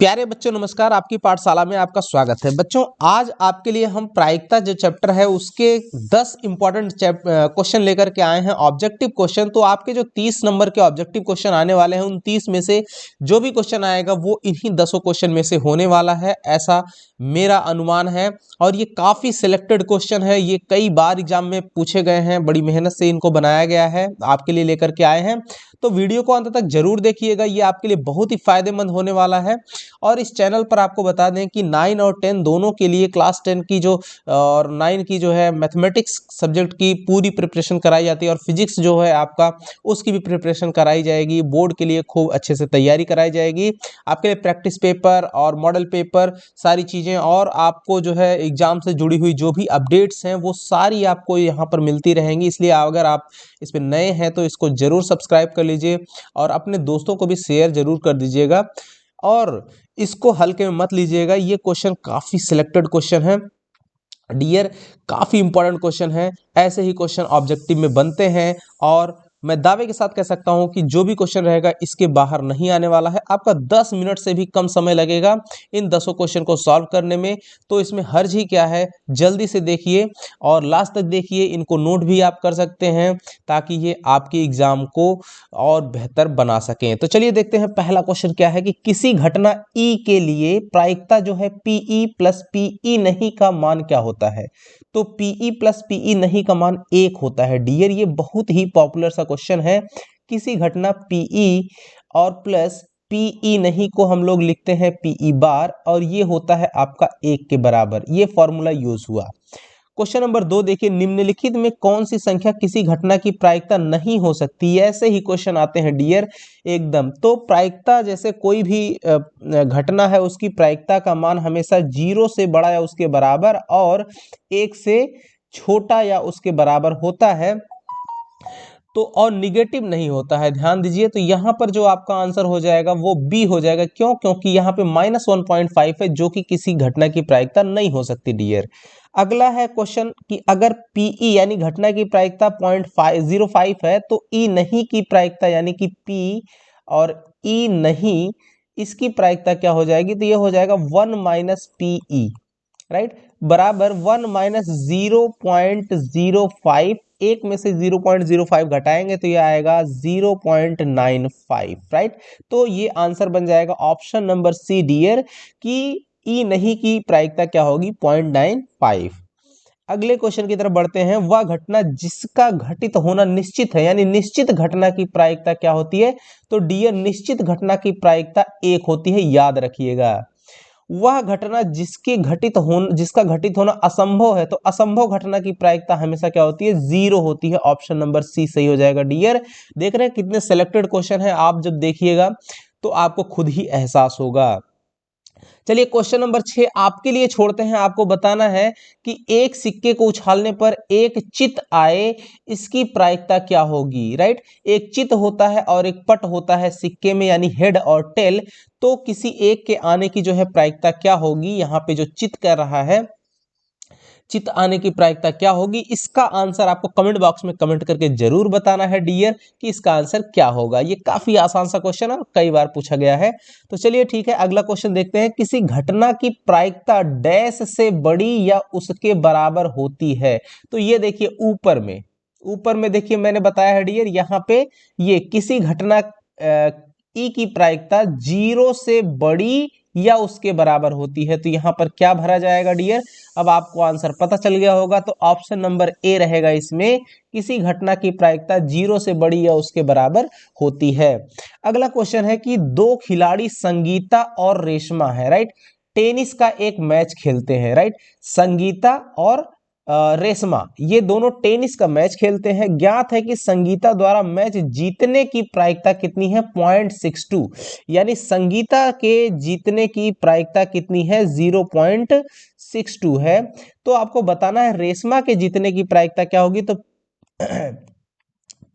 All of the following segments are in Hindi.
प्यारे बच्चों नमस्कार। आपकी पाठशाला में आपका स्वागत है। बच्चों आज आपके लिए हम प्रायिकता जो चैप्टर है उसके 10 इंपॉर्टेंट क्वेश्चन लेकर के आए हैं, ऑब्जेक्टिव क्वेश्चन। तो आपके जो 30 नंबर के ऑब्जेक्टिव क्वेश्चन आने वाले हैं उन 30 में से जो भी क्वेश्चन आएगा वो इन्हीं 10 क्वेश्चन में से होने वाला है, ऐसा मेरा अनुमान है। और ये काफ़ी सिलेक्टेड क्वेश्चन है, ये कई बार एग्जाम में पूछे गए हैं, बड़ी मेहनत से इनको बनाया गया है, आपके लिए लेकर के आए हैं। तो वीडियो को अंत तक जरूर देखिएगा, ये आपके लिए बहुत ही फायदेमंद होने वाला है। और इस चैनल पर आपको बता दें कि 9 और 10 दोनों के लिए क्लास 10 की जो और 9 की जो है मैथमेटिक्स सब्जेक्ट की पूरी प्रिपरेशन कराई जाती है, और फिजिक्स जो है आपका उसकी भी प्रिपरेशन कराई जाएगी। बोर्ड के लिए खूब अच्छे से तैयारी कराई जाएगी, आपके लिए प्रैक्टिस पेपर और मॉडल पेपर सारी चीज़ें, और आपको जो है एग्जाम से जुड़ी हुई जो भी अपडेट्स हैं वो सारी आपको यहाँ पर मिलती रहेंगी। इसलिए अगर आप इस पर नए हैं तो इसको ज़रूर सब्सक्राइब कर लीजिए और अपने दोस्तों को भी शेयर ज़रूर कर दीजिएगा, और इसको हल्के में मत लीजिएगा। ये क्वेश्चन काफ़ी सिलेक्टेड क्वेश्चन है डियर, काफ़ी इंपॉर्टेंट क्वेश्चन है। ऐसे ही क्वेश्चन ऑब्जेक्टिव में बनते हैं, और मैं दावे के साथ कह सकता हूं कि जो भी क्वेश्चन रहेगा इसके बाहर नहीं आने वाला है। आपका 10 मिनट से भी कम समय लगेगा इन 10 क्वेश्चन को सॉल्व करने में। तो इसमें हर्ज ही क्या है, जल्दी से देखिए और लास्ट तक देखिए। इनको नोट भी आप कर सकते हैं ताकि ये आपके एग्जाम को और बेहतर बना सकें। तो चलिए देखते हैं पहला क्वेश्चन क्या है कि किसी घटना ई के लिए प्रायिकता जो है पीई प्लस पीई नहीं का मान क्या होता है। तो पीई प्लस पीई नहीं का मान 1 होता है डियर। ये बहुत ही पॉपुलर सा क्वेश्चन है। किसी घटना पीई और प्लस पीई नहीं को हम लोग लिखते हैं पीई बार, और ये होता है आपका 1 के बराबर। ये फॉर्मूला यूज हुआ। क्वेश्चन नंबर 2 देखिए, निम्नलिखित में कौन सी संख्या किसी घटना की प्रायिकता नहीं हो सकती। ऐसे ही क्वेश्चन आते हैं डियर एकदम। तो प्रायिकता जैसे कोई भी घटना है उसकी प्रायिकता का मान हमेशा 0 से बड़ा या उसके बराबर और 1 से छोटा या उसके बराबर होता है। तो और निगेटिव नहीं होता है, ध्यान दीजिए। तो यहाँ पर जो आपका आंसर हो जाएगा वो बी हो जाएगा। क्यों? क्योंकि यहाँ पे -1.5 है जो कि किसी घटना की प्रायिकता नहीं हो सकती डियर। अगला है क्वेश्चन कि अगर पीई यानी घटना की प्रायिकता 0.05 है तो ई नहीं की प्रायिकता यानी कि पी और ई नहीं इसकी प्रायिकता क्या हो जाएगी। तो ये हो जाएगा 1 माइनस पीई, राइट, बराबर 1 माइनस 0.05। एक में से 0.05 घटाएंगे तो ये आएगा 0.95, राइट। तो ये आंसर बन जाएगा ऑप्शन नंबर सी डियर कि ई नहीं की प्रायिकता क्या होगी 0.95। अगले क्वेश्चन की तरफ बढ़ते हैं। वह घटना जिसका घटित होना निश्चित है यानी निश्चित घटना की प्रायिकता क्या होती है। तो डियर निश्चित घटना की प्रायिकता 1 होती है, याद रखिएगा। वह घटना जिसका घटित होना असंभव है तो असंभव घटना की प्रायिकता हमेशा क्या होती है 0 होती है। ऑप्शन नंबर सी सही हो जाएगा डियर। देख रहे हैं कितने सिलेक्टेड क्वेश्चन है, आप जब देखिएगा तो आपको खुद ही एहसास होगा। चलिए क्वेश्चन नंबर 6 आपके लिए छोड़ते हैं। आपको बताना है कि एक सिक्के को उछालने पर एक चित आए, इसकी प्रायिकता क्या होगी, राइट। एक चित होता है और एक पट होता है सिक्के में यानी हेड और टेल। तो किसी एक के आने की जो है प्रायिकता क्या होगी। यहाँ पे जो चित कर रहा है, चित आने की प्रायिकता क्या होगी, इसका आंसर आपको कमेंट बॉक्स में कमेंट करके जरूर बताना है डियर कि इसका आंसर क्या होगा। ये काफी आसान सा क्वेश्चन है और कई बार पूछा गया है। तो चलिए ठीक है, अगला क्वेश्चन देखते हैं। किसी घटना की प्रायिकता डैश से बड़ी या उसके बराबर होती है। तो ये देखिए ऊपर में देखिए मैंने बताया है डियर, यहाँ पे ये किसी घटना ई की प्रायिकता 0 से बड़ी या उसके बराबर होती है। तो यहाँ पर क्या भरा जाएगा डियर, अब आपको आंसर पता चल गया होगा। तो ऑप्शन नंबर ए रहेगा इसमें, किसी घटना की प्रायिकता 0 से बड़ी या उसके बराबर होती है। अगला क्वेश्चन है कि दो खिलाड़ी संगीता और रेशमा है, राइट, टेनिस का एक मैच खेलते हैं, राइट। संगीता और रेशमा ये दोनों टेनिस का मैच खेलते हैं। ज्ञात है कि संगीता द्वारा मैच जीतने की प्रायिकता कितनी है 0.62, यानी संगीता के जीतने की प्रायिकता कितनी है 0.62 है। तो आपको बताना है रेशमा के जीतने की प्रायिकता क्या होगी। तो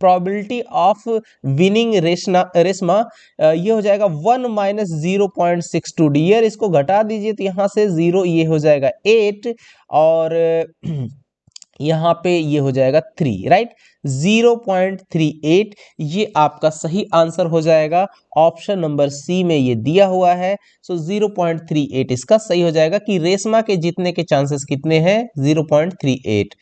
प्रोबेबिलिटी ऑफ विनिंग रेशमा ये हो जाएगा 1 माइनस 0.62 डियर। इसको घटा दीजिए तो यहाँ से 0 ये हो जाएगा 8 और यहाँ पे ये हो जाएगा 3, राइट। 0.38 ये आपका सही आंसर हो जाएगा। ऑप्शन नंबर सी में ये दिया हुआ है। सो 0.38 इसका सही हो जाएगा कि रेशमा के जीतने के चांसेस कितने हैं, 0.38,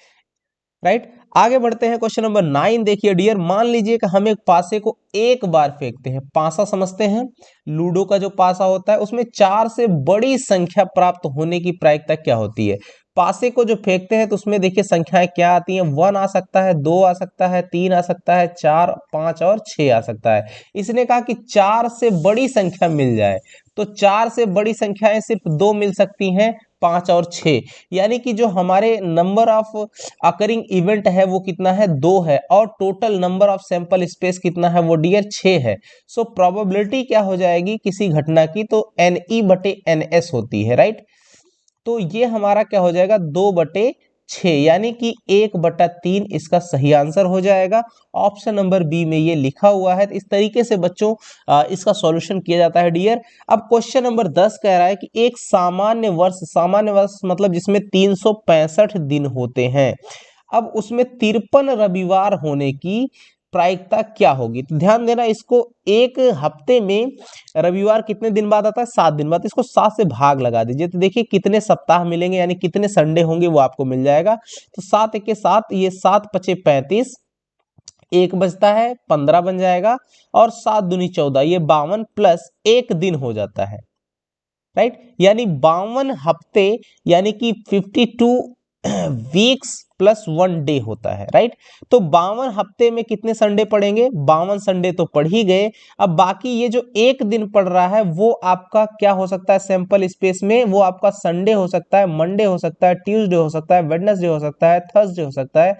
राइट। आगे बढ़ते हैं, क्वेश्चन नंबर 9 देखिए डियर। मान लीजिए कि हम एक पासे को एक बार फेंकते हैं। पासा समझते हैं, लूडो का जो पासा होता है उसमें 4 से बड़ी संख्या प्राप्त होने की प्रायिकता क्या होती है। पासे को जो फेंकते हैं तो उसमें देखिए संख्याएं क्या आती हैं, 1 आ सकता है, 2 आ सकता है, 3 आ सकता है, 4, 5 और 6 आ सकता है। इसने कहा कि 4 से बड़ी संख्या मिल जाए, तो 4 से बड़ी संख्याएं सिर्फ 2 मिल सकती हैं, 5 और 6। यानी कि जो हमारे नंबर ऑफ अकरिंग इवेंट है वो कितना है, 2 है, और total number of sample space कितना है वो डियर 6 है। सो प्रोबेबिलिटी क्या हो जाएगी किसी घटना की, तो NE/NS होती है, राइट। तो ये हमारा क्या हो जाएगा, 2/6, यानी कि 1/3 इसका सही आंसर हो जाएगा। ऑप्शन नंबर बी में ये लिखा हुआ है। तो इस तरीके से बच्चों इसका सॉल्यूशन किया जाता है डियर। अब क्वेश्चन नंबर 10 कह रहा है कि एक सामान्य वर्ष मतलब जिसमें 365 दिन होते हैं, अब उसमें 53 रविवार होने की प्रायिकता क्या होगी। तो ध्यान देना, इसको एक हफ्ते में रविवार कितने दिन बाद आता है, 7 दिन बाद। इसको 7 से भाग लगा दीजिए तो देखिए कितने सप्ताह मिलेंगे, यानी कितने संडे होंगे वो आपको मिल जाएगा। तो 7 के 7, ये 7 पचे 35, एक बचता है 15 बन जाएगा, और 7 दूनी 14, ये 52 प्लस एक दिन हो जाता है, राइट। यानी 52 हफ्ते, यानी कि 52 वीक्स प्लस 1 डे होता है, राइट। तो 52 हफ्ते में कितने संडे पड़ेंगे, 52 संडे तो पड़ ही गए। अब बाकी ये जो एक दिन पड़ रहा है वो आपका क्या हो सकता है सैंपल स्पेस में, वो आपका संडे हो सकता है, मंडे हो सकता है, ट्यूसडे हो सकता है, वेडनेसडे हो सकता है, थर्सडे हो सकता है,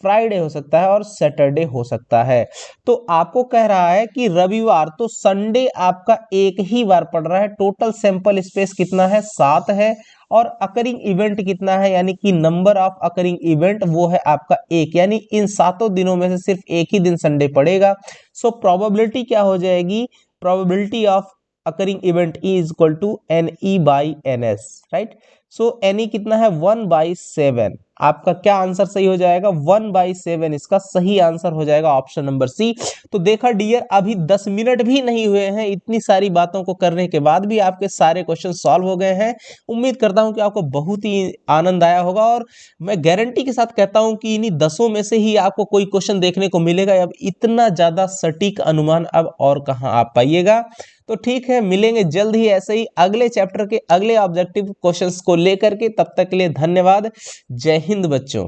फ्राइडे हो सकता है, और सैटरडे हो सकता है। तो आपको कह रहा है कि रविवार, तो संडे आपका एक ही बार पड़ रहा है। टोटल सैंपल स्पेस कितना है, 7 है, और अकरिंग इवेंट कितना है, यानी कि नंबर ऑफ अकरिंग इवेंट वो है आपका 1, यानी इन 7 दिनों में से सिर्फ एक ही दिन संडे पड़ेगा। सो प्रोबेबिलिटी क्या हो जाएगी, probability of occurring event is equal to NE/NS, right. So NE कितना है, 1/7। आपका क्या आंसर सही हो जाएगा, 1/7 इसका सही आंसर हो जाएगा, ऑप्शन नंबर सी। तो देखा डियर, अभी 10 मिनट भी नहीं हुए हैं, इतनी सारी बातों को करने के बाद भी आपके सारे क्वेश्चन सॉल्व हो गए हैं। उम्मीद करता हूं कि आपको बहुत ही आनंद आया होगा, और मैं गारंटी के साथ कहता हूं कि इन्हीं 10 में से ही आपको कोई क्वेश्चन देखने को मिलेगा। अब इतना ज्यादा सटीक अनुमान अब और कहां आप पाइएगा। तो ठीक है, मिलेंगे जल्द ही ऐसे ही अगले चैप्टर के अगले ऑब्जेक्टिव क्वेश्चंस को लेकर के। तब तक के लिए धन्यवाद। जय हिंद बच्चों।